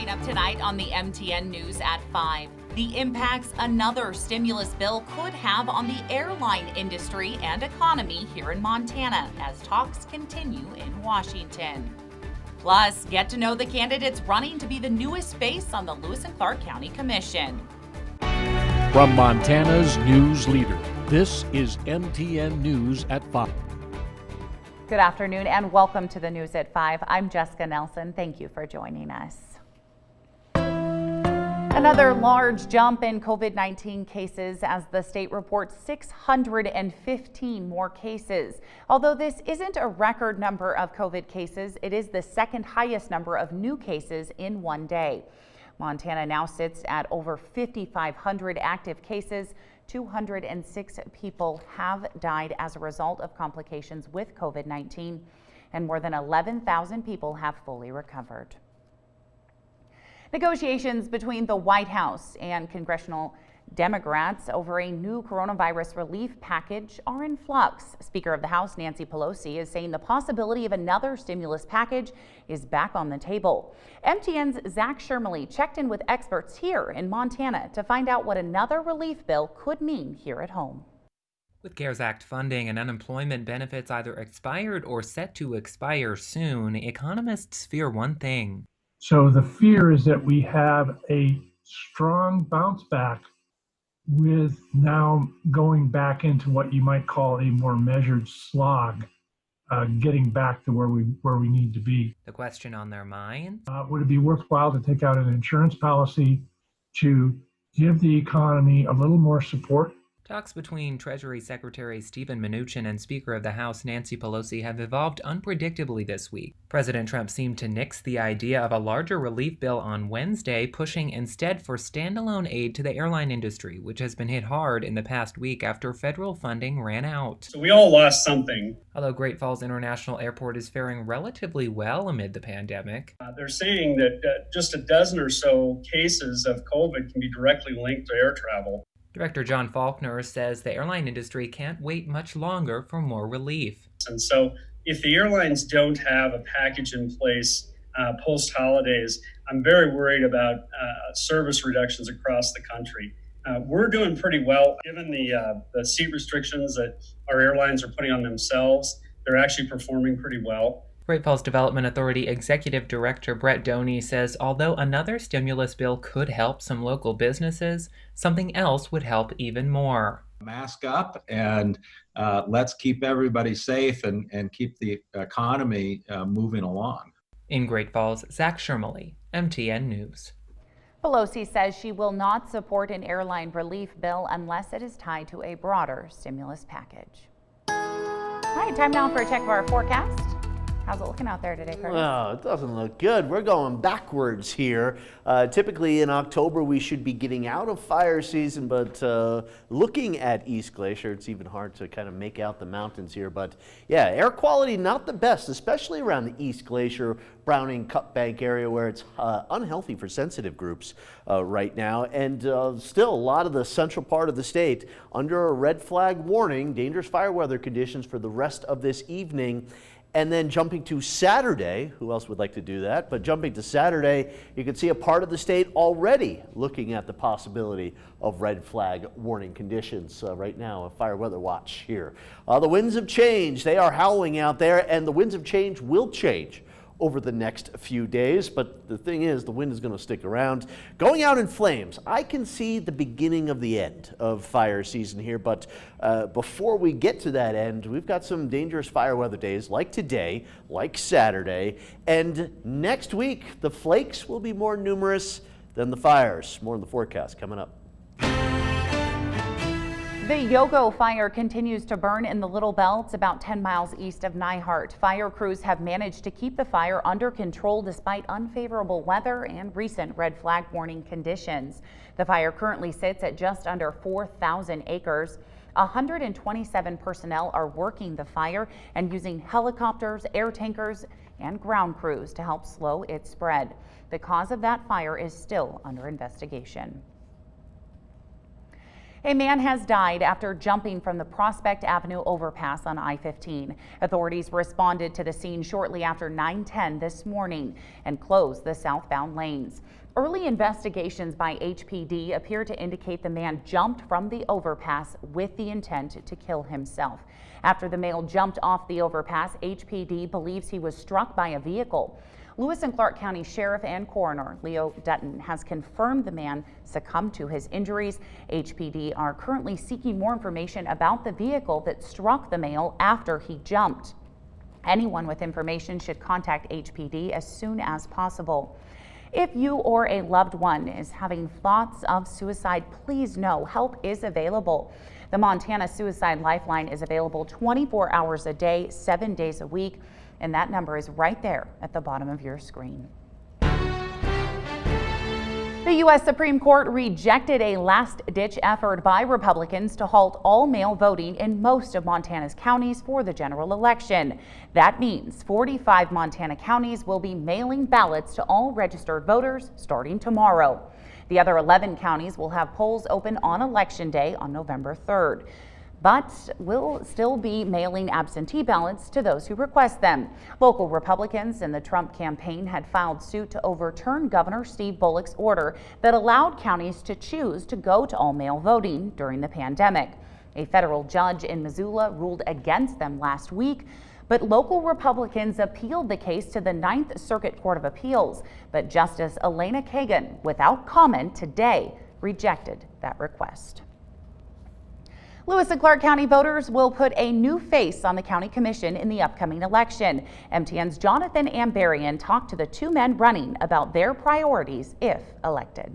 Coming up tonight on the MTN News at 5. The impacts another stimulus bill could have on the airline industry and economy here in Montana as talks continue in Washington. Plus, get to know the candidates running to be the newest face on the Lewis and Clark County Commission. From Montana's news leader, this is MTN News at 5. Good afternoon and welcome to the News at 5. I'm Jessica Nelson. Thank you for joining us. Another large jump in COVID-19 cases as the state reports 615 more cases. Although this isn't a record number of COVID cases, it is the second highest number of new cases in one day. Montana now sits at over 5,500 active cases. 206 people have died as a result of complications with COVID-19, and more than 11,000 people have fully recovered. Negotiations between the White House and congressional Democrats over a new coronavirus relief package are in flux. Speaker of the House Nancy Pelosi is saying the possibility of another stimulus package is back on the table. MTN's Zach Shermley checked in with experts here in Montana to find out what another relief bill could mean here at home. With CARES Act funding and unemployment benefits either expired or set to expire soon, economists fear one thing. So the fear is that we have a strong bounce back with now going back into what you might call a more measured slog, getting back to where we need to be. The question on their minds? Would it be worthwhile to take out an insurance policy to give the economy a little more support? Talks between Treasury Secretary Steven Mnuchin and Speaker of the House Nancy Pelosi have evolved unpredictably this week. President Trump seemed to nix the idea of a larger relief bill on Wednesday, pushing instead for standalone aid to the airline industry, which has been hit hard in the past week after federal funding ran out. So we all lost something. Although Great Falls International Airport is faring relatively well amid the pandemic. They're saying that just a dozen or so cases of COVID can be directly linked to air travel. Director John Faulkner says the airline industry can't wait much longer for more relief. And so if the airlines don't have a package in place post-holidays, I'm very worried about service reductions across the country. We're doing pretty well. Given the seat restrictions that our airlines are putting on themselves, they're actually performing pretty well. Great Falls Development Authority Executive Director Brett Doney says although another stimulus bill could help some local businesses, something else would help even more. Mask up and let's keep everybody safe and keep the economy moving along. In Great Falls, Zach Shermley, MTN News. Pelosi says she will not support an airline relief bill unless it is tied to a broader stimulus package. All right, time now for a check of our forecast. How's it looking out there today, Curtis? Oh, it doesn't look good. We're going backwards here. Typically in October, we should be getting out of fire season, but looking at East Glacier, it's even hard to kind of make out the mountains here. But yeah, air quality not the best, especially around the East Glacier, Browning, Cut Bank area where it's unhealthy for sensitive groups right now. And still a lot of the central part of the state under a red flag warning, dangerous fire weather conditions for the rest of this evening. And then jumping to Saturday, who else would like to do that? But jumping to Saturday, you can see a part of the state already looking at the possibility of red flag warning conditions. Right now, a fire weather watch here. The winds have changed. They are howling out there, and the winds of change will change over the next few days, but the thing is, the wind is going to stick around. Going out in flames, I can see the beginning of the end of fire season here, but before we get to that end, we've got some dangerous fire weather days like today, like Saturday, and next week, the flakes will be more numerous than the fires. More in the forecast coming up. The Yogo fire continues to burn in the Little Belt, about 10 miles east of Nyhart. Fire crews have managed to keep the fire under control despite unfavorable weather and recent red flag warning conditions. The fire currently sits at just under 4,000 acres. 127 personnel are working the fire and using helicopters, air tankers, and ground crews to help slow its spread. The cause of that fire is still under investigation. A man has died after jumping from the Prospect Avenue overpass on I-15. Authorities responded to the scene shortly after 9:10 this morning and closed the southbound lanes. Early investigations by HPD appear to indicate the man jumped from the overpass with the intent to kill himself. After the male jumped off the overpass, HPD believes he was struck by a vehicle. Lewis and Clark County Sheriff and Coroner Leo Dutton has confirmed the man succumbed to his injuries. HPD are currently seeking more information about the vehicle that struck the male after he jumped. Anyone with information should contact HPD as soon as possible. If you or a loved one is having thoughts of suicide, please know help is available. The Montana Suicide Lifeline is available 24 hours a day, 7 days a week, and that number is right there at the bottom of your screen. The U.S. Supreme Court rejected a last-ditch effort by Republicans to halt all mail voting in most of Montana's counties for the general election. That means 45 Montana counties will be mailing ballots to all registered voters starting tomorrow. The other 11 counties will have polls open on Election Day on November 3rd. But will still be mailing absentee ballots to those who request them. Local Republicans in the Trump campaign had filed suit to overturn Governor Steve Bullock's order that allowed counties to choose to go to all-mail voting during the pandemic. A federal judge in Missoula ruled against them last week, but local Republicans appealed the case to the Ninth Circuit Court of Appeals. But Justice Elena Kagan, without comment today, rejected that request. Lewis and Clark County voters will put a new face on the county commission in the upcoming election. MTN's Jonathan Ambarian talked to the two men running about their priorities if elected.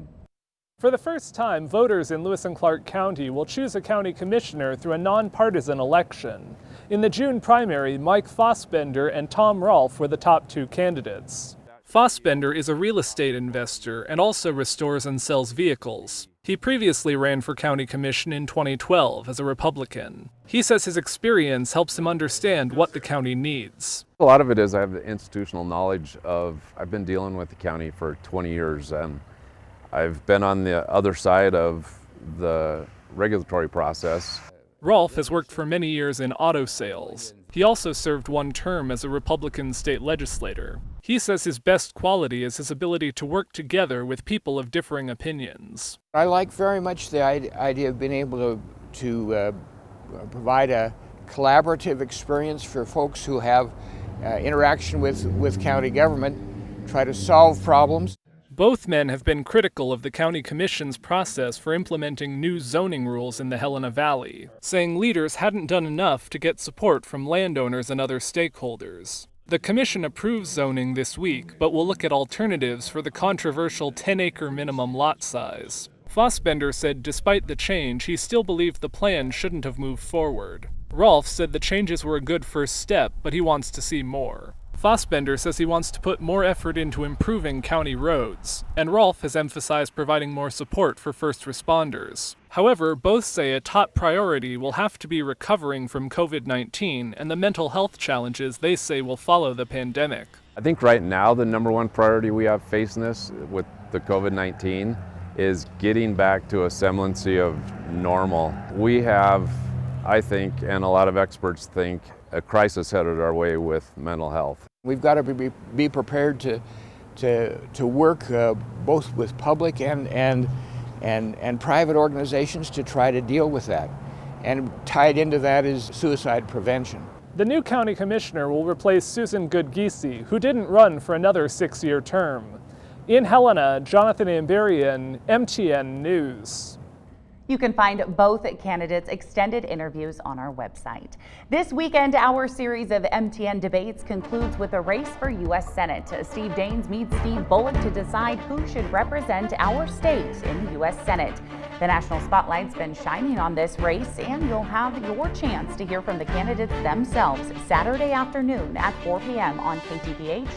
For the first time, voters in Lewis and Clark County will choose a county commissioner through a nonpartisan election. In the June primary, Mike Fossbender and Tom Rolfe were the top two candidates. Fossbender is a real estate investor and also restores and sells vehicles. He previously ran for county commission in 2012 as a Republican. He says his experience helps him understand what the county needs. A lot of it is I have the institutional knowledge of, I've been dealing with the county for 20 years and I've been on the other side of the regulatory process. Rolfe has worked for many years in auto sales. He also served one term as a Republican state legislator. He says his best quality is his ability to work together with people of differing opinions. I like very much the idea of being able to provide a collaborative experience for folks who have interaction with county government, try to solve problems. Both men have been critical of the county commission's process for implementing new zoning rules in the Helena Valley, saying leaders hadn't done enough to get support from landowners and other stakeholders. The commission approves zoning this week, but will look at alternatives for the controversial 10-acre minimum lot size. Fossbender said despite the change, he still believed the plan shouldn't have moved forward. Rolfe said the changes were a good first step, but he wants to see more. Fossbender says he wants to put more effort into improving county roads, and Rolfe has emphasized providing more support for first responders. However, both say a top priority will have to be recovering from COVID-19 and the mental health challenges they say will follow the pandemic. I think right now the number one priority we have facing this with the COVID-19 is getting back to a semblance of normal. We have, I think, and a lot of experts think, a crisis headed our way with mental health. We've got to be prepared to work both with public and private organizations to try to deal with that. And tied into that is suicide prevention. The new county commissioner will replace Susan Goodgeesy, who didn't run for another 6-year term. In Helena, Jonathan Ambarian, MTN News. You can find both candidates' extended interviews on our website. This weekend, our series of MTN debates concludes with a race for U.S. Senate. Steve Daines meets Steve Bullock to decide who should represent our state in the U.S. Senate. The national spotlight's been shining on this race, and you'll have your chance to hear from the candidates themselves Saturday afternoon at 4 p.m. on KTVH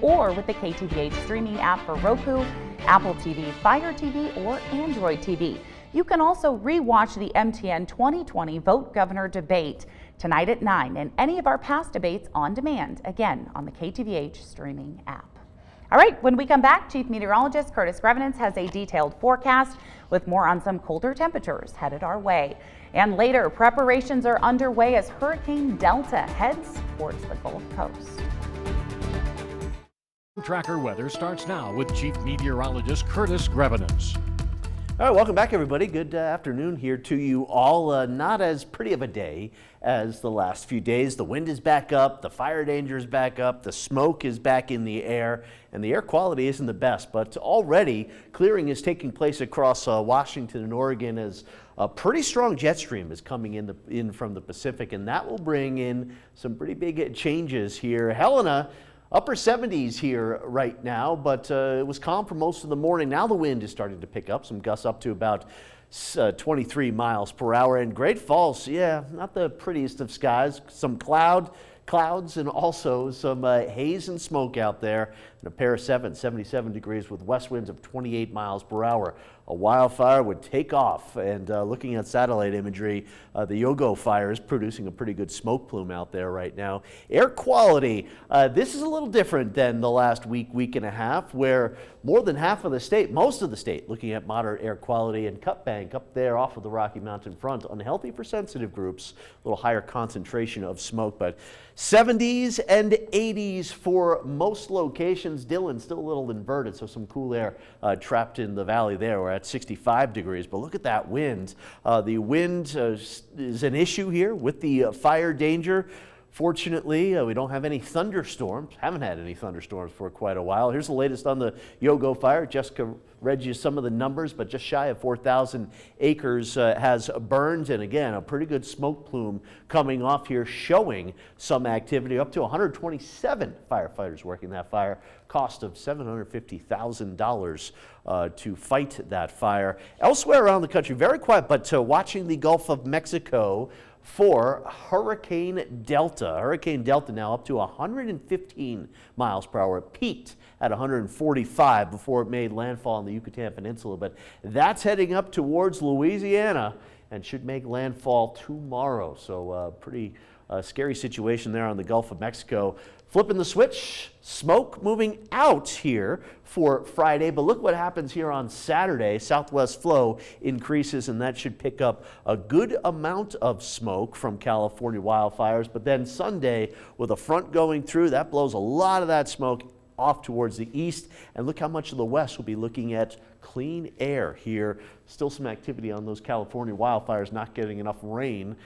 or with the KTVH streaming app for Roku, Apple TV, Fire TV, or Android TV. You can also re-watch the MTN 2020 Vote Governor debate tonight at 9 and any of our past debates on demand, again on the KTVH streaming app. All right, when we come back, Chief Meteorologist Curtis Grevenance has a detailed forecast with more on some colder temperatures headed our way. And later, preparations are underway as Hurricane Delta heads towards the Gulf Coast. Tracker weather starts now with Chief Meteorologist Curtis Grevenance. All right, welcome back, everybody. Good afternoon here to you all. Not as pretty of a day as the last few days. The wind is back up, the fire danger is back up, the smoke is back in the air, and the air quality isn't the best. But already, clearing is taking place across Washington and Oregon as a pretty strong jet stream is coming in from the Pacific, and that will bring in some pretty big changes here. Helena, upper 70s here right now, but it was calm for most of the morning. Now the wind is starting to pick up, some gusts up to about 23 miles per hour. And Great Falls, yeah, not the prettiest of skies. Some clouds and also some haze and smoke out there. And a pair of 77 degrees with west winds of 28 miles per hour. A wildfire would take off, and looking at satellite imagery, the Yogo fire is producing a pretty good smoke plume out there right now. Air quality, this is a little different than the last week and a half, where more than half of the state, most of the state, looking at moderate air quality, and Cut Bank up there off of the Rocky Mountain front, unhealthy for sensitive groups, a little higher concentration of smoke, but 70s and 80s for most locations. Dillon still a little inverted, so some cool air trapped in the valley there. We're at 65 degrees, but look at that wind. The wind is an issue here with the fire danger. Fortunately, we don't have any thunderstorms, haven't had any thunderstorms for quite a while. Here's the latest on the Yogo fire. Jessica read you some of the numbers, but just shy of 4,000 acres has burned. And again, a pretty good smoke plume coming off here, showing some activity. Up to 127 firefighters working that fire. Cost of $750,000 to fight that fire. Elsewhere around the country, very quiet, but watching the Gulf of Mexico for Hurricane Delta. Hurricane Delta now up to 115 miles per hour. It peaked at 145 before it made landfall on the Yucatan Peninsula, but that's heading up towards Louisiana and should make landfall tomorrow. So pretty scary situation there on the Gulf of Mexico. Flipping the switch, smoke moving out here for Friday, but look what happens here on Saturday. Southwest flow increases, and that should pick up a good amount of smoke from California wildfires. But then Sunday, with a front going through, that blows a lot of that smoke off towards the east, and look how much of the west will be looking at clean air here. Still some activity on those California wildfires, not getting enough rain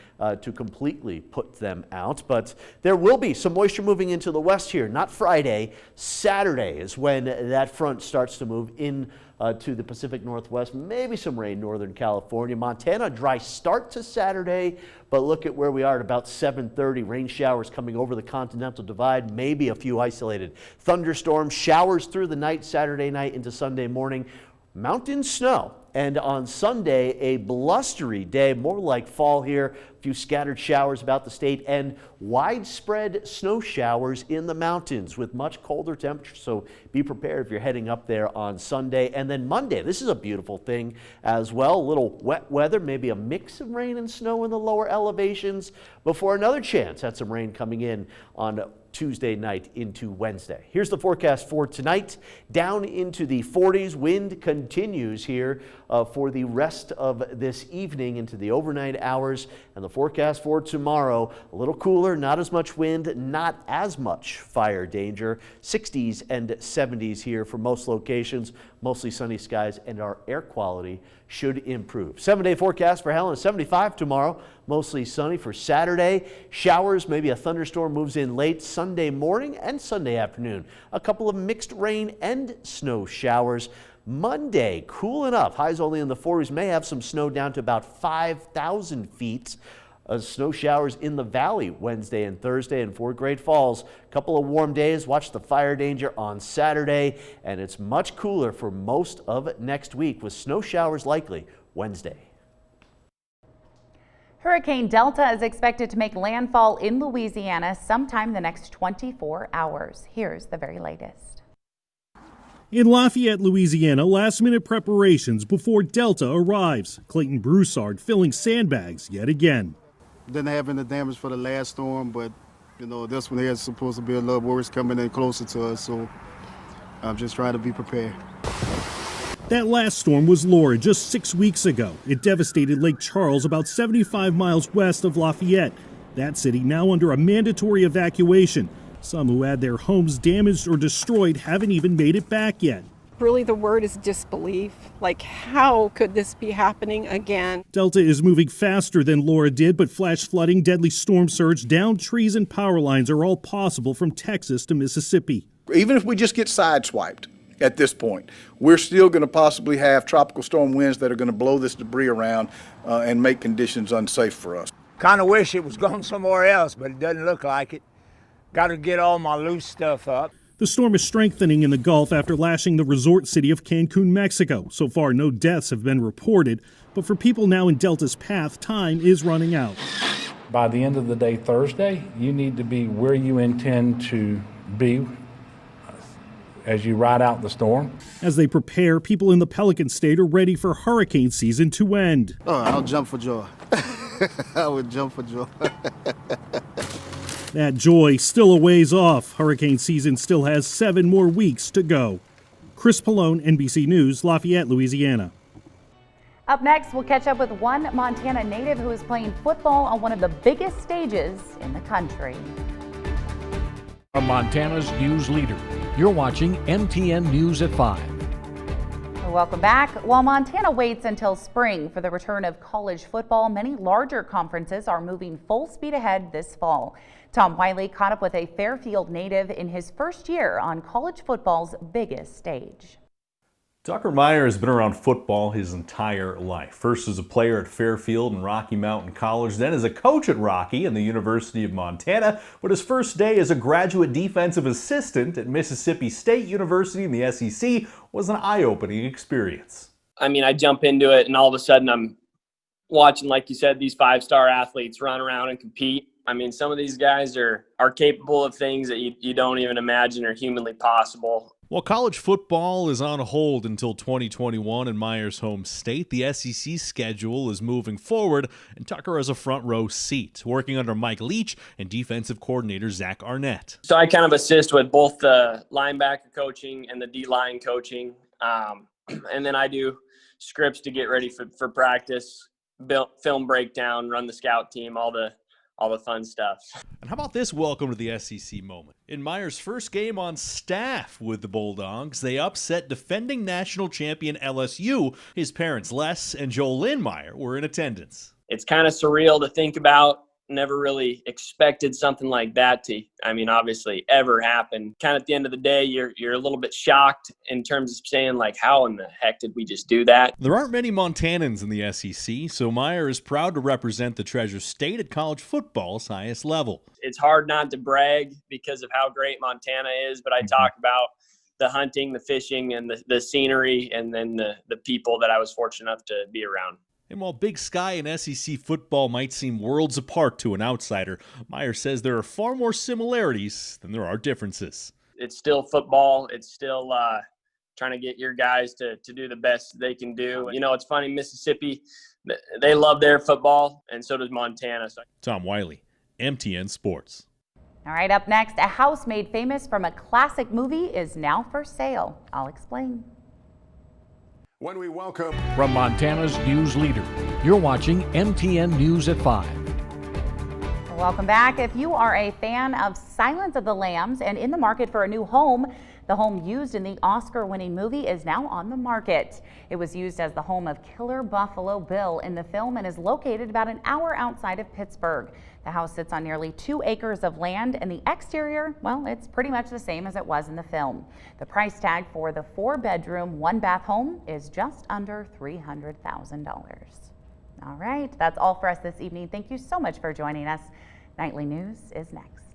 to completely put them out, but there will be some moisture moving into the west here. Not Friday, Saturday is when that front starts to move in to the Pacific Northwest. Maybe some rain Northern California. Montana, dry start to Saturday, but look at where we are at about 7:30. Rain showers coming over the Continental Divide, maybe a few isolated thunderstorms, showers through the night, Saturday night into Sunday morning. Mountain snow, and on Sunday, a blustery day, more like fall here. A few scattered showers about the state and widespread snow showers in the mountains with much colder temperatures. So be prepared if you're heading up there on Sunday. And then Monday, this is a beautiful thing as well. A little wet weather, maybe a mix of rain and snow in the lower elevations before another chance at some rain coming in on Tuesday night into Wednesday. Here's the forecast for tonight. Down into the 40s. Wind continues here for the rest of this evening into the overnight hours. And the forecast for tomorrow, a little cooler, not as much wind, not as much fire danger. 60s and 70s here for most locations. Mostly sunny skies, and our air quality should improve. 7-day forecast for Helena, 75 tomorrow. Mostly sunny for Saturday. Showers, maybe a thunderstorm moves in late Sunday morning and Sunday afternoon. A couple of mixed rain and snow showers. Monday, cool enough. Highs only in the 40s. May have some snow down to about 5,000 feet. Snow showers in the valley Wednesday and Thursday, and for Great Falls, a couple of warm days. Watch the fire danger on Saturday, and it's much cooler for most of next week with snow showers likely Wednesday. Hurricane Delta is expected to make landfall in Louisiana sometime the next 24 hours. Here's the very latest. In Lafayette, Louisiana, last-minute preparations before Delta arrives. Clayton Broussard filling sandbags yet again. Didn't have any damage for the last storm, but you know, this one here is supposed to be a little worse, coming in closer to us, so I'm just trying to be prepared. That last storm was Laura just 6 weeks ago. It devastated Lake Charles, about 75 miles west of Lafayette. That city now under a mandatory evacuation. Some who had their homes damaged or destroyed haven't even made it back yet. Really, the word is disbelief. Like, how could this be happening again? Delta is moving faster than Laura did, but flash flooding, deadly storm surge, downed trees and power lines are all possible from Texas to Mississippi. Even if we just get sideswiped at this point, we're still going to possibly have tropical storm winds that are going to blow this debris around and make conditions unsafe for us. Kind of wish it was going somewhere else, but it doesn't look like it. Got to get all my loose stuff up. The storm is strengthening in the Gulf after lashing the resort city of Cancun, Mexico. So far, no deaths have been reported, but for people now in Delta's path, time is running out. By the end of the day, Thursday, you need to be where you intend to be as you ride out the storm. As they prepare, people in the Pelican State are ready for hurricane season to end. Oh, I'll jump for joy. I would jump for joy. That joy still a ways off. Hurricane season still has 7 more weeks to go. Chris Pallone, NBC News, Lafayette, Louisiana. Up next, we'll catch up with one Montana native who is playing football on one of the biggest stages in the country. From Montana's news leader, you're watching MTN News at 5. Welcome back. While Montana waits until spring for the return of college football, many larger conferences are moving full speed ahead this fall. Tom Wiley caught up with a Fairfield native in his first year on college football's biggest stage. Tucker Meyer has been around football his entire life. First as a player at Fairfield and Rocky Mountain College, then as a coach at Rocky and the University of Montana. But his first day as a graduate defensive assistant at Mississippi State University in the SEC was an eye-opening experience. I mean, I jump into it and all of a sudden I'm watching, like you said, these 5-star athletes run around and compete. I mean, some of these guys are capable of things that you don't even imagine are humanly possible. While college football is on hold until 2021 in Meyer's home state, the SEC schedule is moving forward, and Tucker has a front row seat, working under Mike Leach and defensive coordinator Zach Arnett. So I kind of assist with both the linebacker coaching and the D-line coaching, and then I do scripts to get ready for practice, film breakdown, run the scout team, all the fun stuff. And how about this welcome to the SEC moment? In Meyer's first game on staff with the Bulldogs, they upset defending national champion LSU. His parents, Les and Jolynn Meyer, were in attendance. It's kind of surreal to think about. Never really expected something like that to, obviously ever happen. Kind of at the end of the day, you're a little bit shocked in terms of saying, like, how in the heck did we just do that? There aren't many Montanans in the SEC, so Meyer is proud to represent the Treasure State at college football's highest level. It's hard not to brag because of how great Montana is, but I talk about the hunting, the fishing, and the scenery, and then the people that I was fortunate enough to be around. And while Big Sky and SEC football might seem worlds apart to an outsider, Meyer says there are far more similarities than there are differences. It's still football. It's still trying to get your guys to do the best they can do. It's funny, Mississippi, they love their football, and so does Montana. Tom Wiley, MTN Sports. All right, up next, a house made famous from a classic movie is now for sale. I'll explain. When we welcome from Montana's news leader, you're watching MTN News at 5. Welcome back. If you are a fan of Silence of the Lambs and in the market for a new home, the home used in the Oscar-winning movie is now on the market. It was used as the home of Killer Buffalo Bill in the film and is located about an hour outside of Pittsburgh. The house sits on nearly 2 acres of land, and the exterior, well, it's pretty much the same as it was in the film. The price tag for the 4-bedroom, 1-bath home is just under $300,000. All right, that's all for us this evening. Thank you so much for joining us. Nightly News is next.